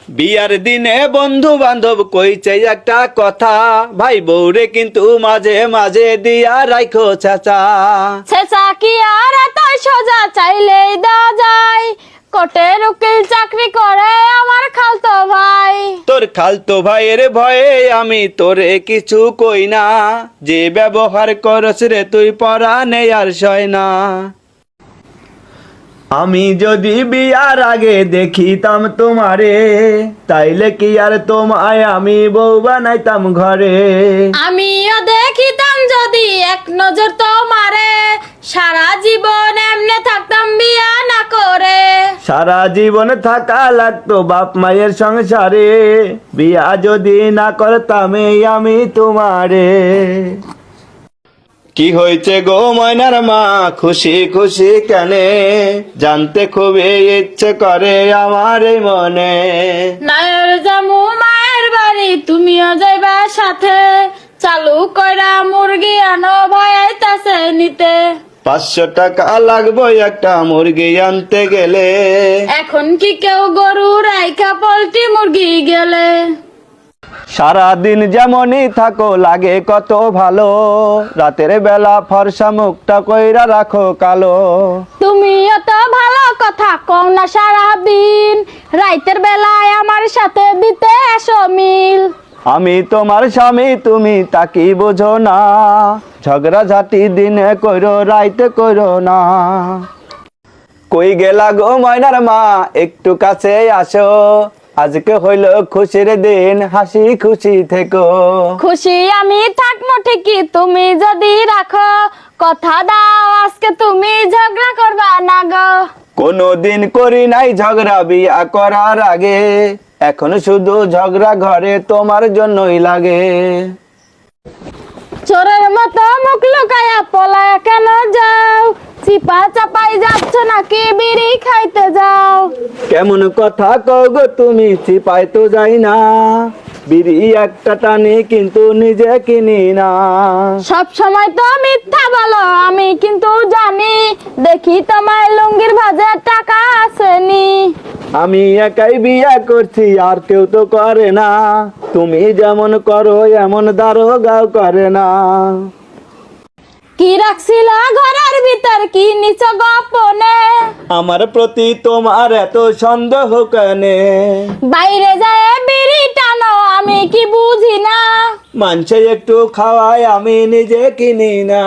বিয়ার দিনে বন্ধু বান্ধব কইছে একটা কথা, ভাই বউরে কিন্তু মাঝে মাঝে দিয়া রাইখো চাচা। ছেচা কি আর এত সোজা চাইলেই দেওয়া যায়? কোর্টের উকিল চাকরি করে আমার খালতো ভাই। তোর খালতো ভাইয়ের ভয়ে আমি তোরে কিছু কই না, যে ব্যবহার করস রে তুই পরানে আর সয় না। আমি যদি বিয়ার আগে দেখিতাম তোমারে, তাইলে কি আর তোমায় আমি বউ বানাইতাম ঘরে। আমিও দেখিতাম যদি এক নজর তোমারে, সারা জীবন এমনে থাকতাম বিয়া না করে। সারা জীবন থাকা লাগতো বাপ মায়ের সংসারে, বিয়া যদি না করতাম এই আমি তোমারে। কি হয়েছে গো ময়নার মা, খুশি খুশি কেনে? জানতে খুবই ইচ্ছে করে আমার এই মনে। নায়ের জামু মায়ের বাড়ি, তুমিও যাইবা সাথে। চালু কইরা মুরগি আনো, ভাই আইতাছে নিতে। 500 টাকা লাগবে একটা মুরগি আনতে গেলে। এখন কি কেউ গরু রাইখা পোল্ট্রি মুরগি গেলে? সারাদিন যেমনই থাকো লাগে কত ভালো, রাতের বেলা ফর্সা মুখটা কইরা রাখো কালো। তুমিও তো ভালো কথা কও না সারাদিন, রাইতের বেলায় আমার সাথে দিতে এসো মিল। আমি তোমার স্বামী তুমি তাকি বোঝো না, ঝগড়া ঝাঁটি দিনে কইরো রাইতে কইরো না। কই গেলা গো ময়নার মা, একটু কাছে আসো, আজকে হইল খুশির দিন, হাসি খুশি থেকো। খুশি আমি থাকবো ঠিকই, তুমি যদি রাখো কথা দাও, আজকে তুমি ঝগড়া করবা না গো। কোনদিন করি নাই ঝগড়া বিয়া করার আগে, এখন শুধু ঝগড়া ঘরে তোমার জন্যই লাগে। চোরের মতো মুখ লুকায়া পলায়া কেন যাও? চিপা চাপাই যাচ্ছ নাকি বিড়ি খাইতে যাও? কেমন কথা কও গো তুমি, চিপাই তো যাই না, বিড়ি একটা টানি কিন্তু নিজে কিনি না। সব সময় তো মিথ্যা বলো, আমি কিন্তু জানি, দেখি তোমার লুঙ্গির ভাজে টাকা আসেনি। আমি একাই বিয়া করছি আর কেউ তো করে না, তুমি যেমন করো এমন দারোগাও করে না। কি রাখছিল ঘরের ভিতর, কি নিচ গোপনে? আমার প্রতি তোমার এত সন্দেহ কেনে? বাইরে যায় বিড়ি টানো, আমি কি বুঝি না? মানুষে একটু খাওয়ায় আমি নিজে কিনি না।